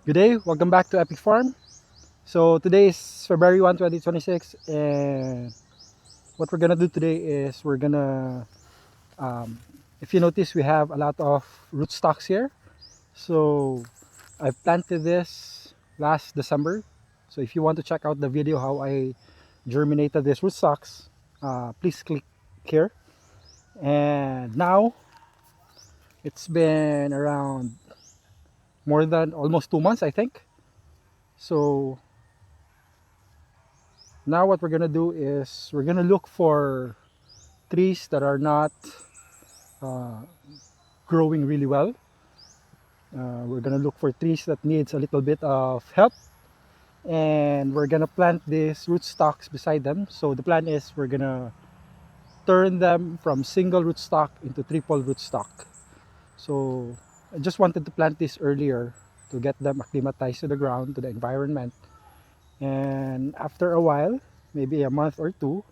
Good day, welcome back to Epic Farm. So today is February 1, 2026, and what we're gonna do today is um, if you notice, we have a lot of rootstocks here. So I planted this last December. So if you want to check out the video how I germinated this rootstocks, please click here. And now it's been around more than almost 2 months, I think. So now what we're gonna do is we're gonna look for trees that are not uh, growing really well. We're gonna look for trees that needs a little bit of help, and we're gonna plant these rootstocks beside them. So the plan is we're gonna turn them from single rootstock into triple rootstock. So I just wanted to plant this earlier to get them acclimatized to the ground, to the environment, and after a while, maybe a month or two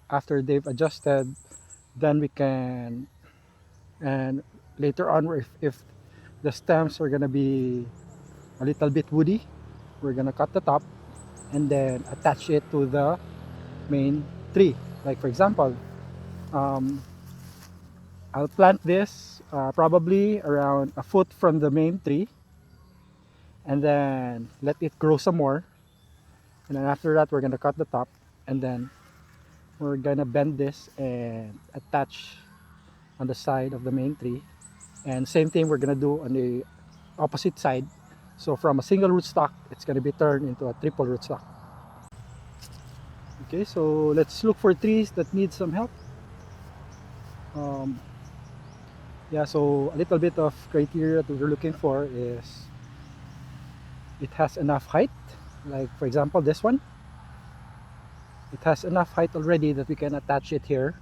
after they've adjusted, then we can, and later on, if the stems are gonna be a little bit woody, we're gonna cut the top and then attach it to the main tree. Like for example, um, I'll plant this probably around a foot from the main tree, and then let it grow some more, and then after that we're gonna cut the top, and then we're gonna bend this and attach on the side of the main tree. And same thing we're gonna do on the opposite side. So from a single rootstock, it's gonna be turned into a triple rootstock. Okay, so let's look for trees that need some help. Um, yeah, so a little bit of criteria that we're looking for is it has enough height. Like for example, this one, it has enough height already that we can attach it here.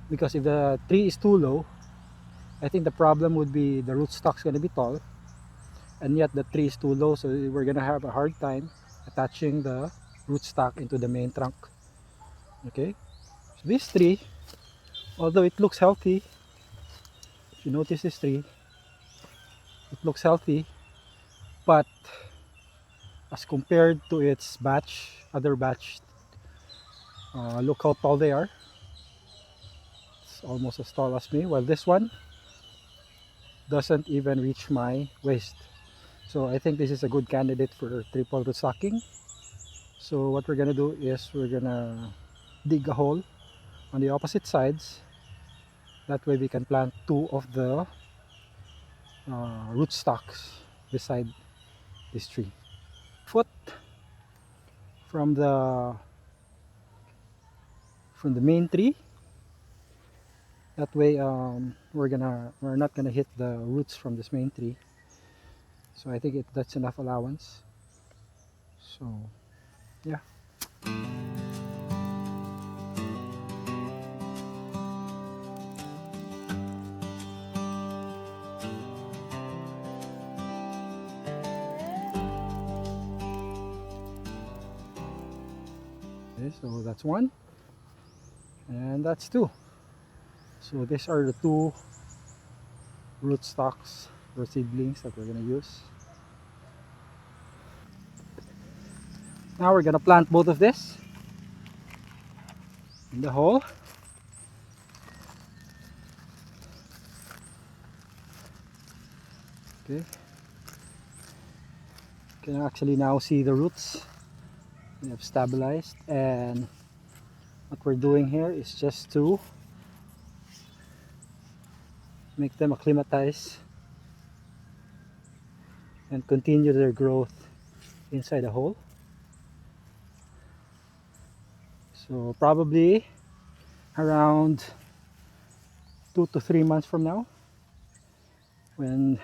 Because if the tree is too low, I think the problem would be the rootstock's gonna be tall, and yet the tree is too low, so we're gonna have a hard time attaching the rootstock into the main trunk. Okay, so this tree, although it looks healthy, if you notice this tree, it looks healthy, but as compared to its other batch, look how tall they are. It's almost as tall as me, while this one doesn't even reach my waist. So I think this is a good candidate for triple rootstocking. So what we're gonna do is we're gonna dig a hole on the opposite sides. That way we can plant two of the rootstocks beside this tree. Foot from the main tree. That way we're not gonna hit the roots from this main tree. So I think that's enough allowance. So yeah. Okay, so that's one, and that's two. So these are the two rootstocks or seedlings that we're gonna use. Now we're gonna plant both of this in the hole. Okay, you can actually now see the roots. They have stabilized, and what we're doing here is just to make them acclimatize and continue their growth inside the hole. So probably around 2 to 3 months from now, when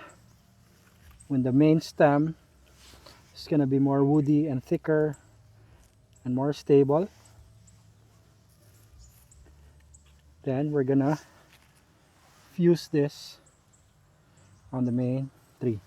the main stem is gonna be more woody and thicker and more stable, then we're gonna fuse this on the main tree.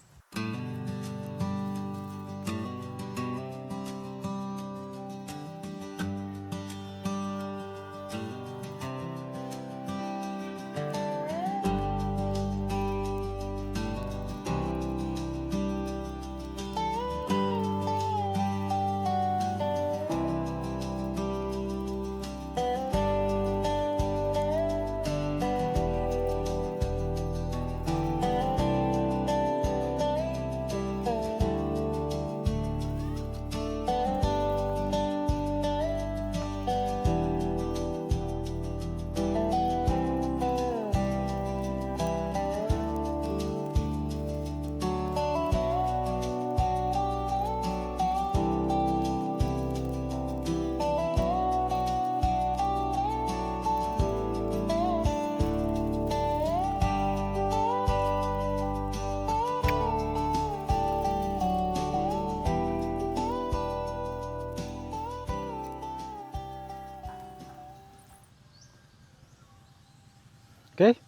Okay,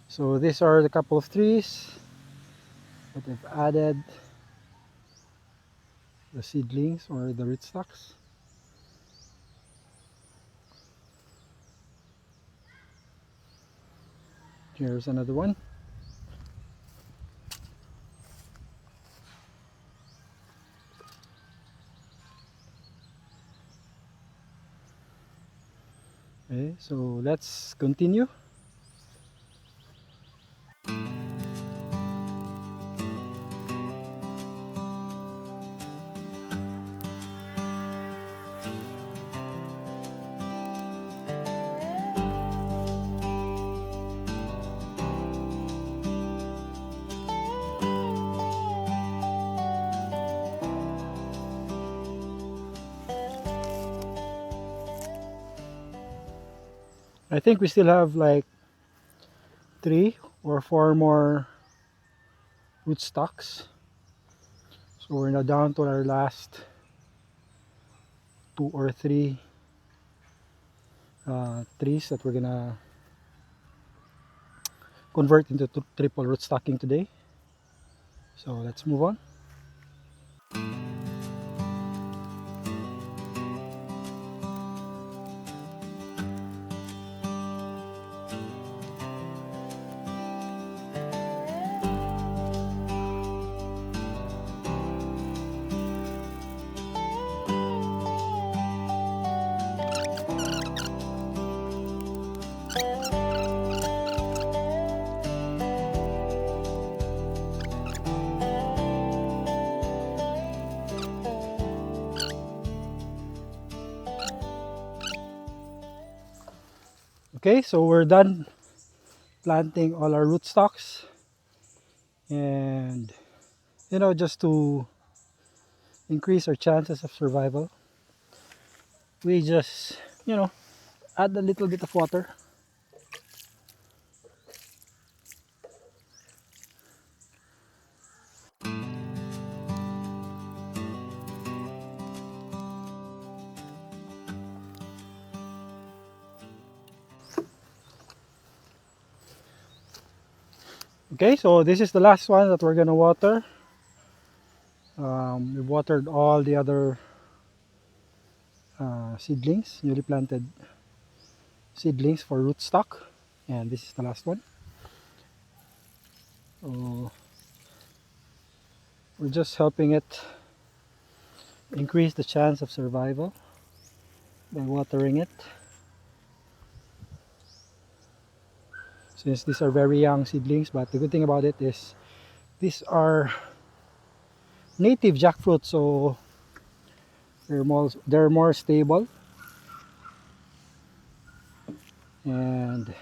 so these are the couple of trees that I've added the seedlings or the rootstocks. Here's another one. Okay, so let's continue. I think we still have like 3 or 4 more rootstocks. So we're now down to our last 2 or 3 trees that we're gonna convert into triple rootstocking today. So let's move on. Okay, so we're done planting all our rootstocks, and just to increase our chances of survival, we just add a little bit of water. Okay, so this is the last one that we're gonna water. We watered all the other seedlings, newly planted seedlings for rootstock, and this is the last one. So we're just helping it increase the chance of survival by watering it. Since these are very young seedlings, but the good thing about it is these are native jackfruit, so they're more stable, and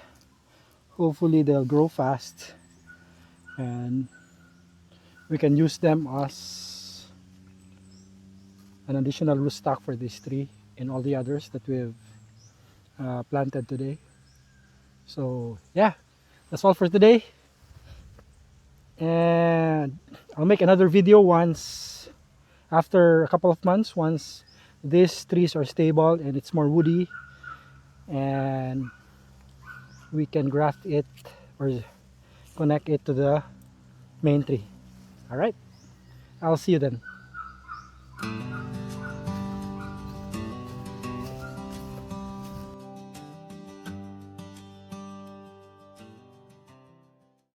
hopefully they'll grow fast, and we can use them as an additional rootstock for this tree and all the others that we've planted today. So yeah, that's all for today, and I'll make another video once, after a couple of months, once these trees are stable and it's more woody, and we can graft it or connect it to the main tree. All right, I'll see you then.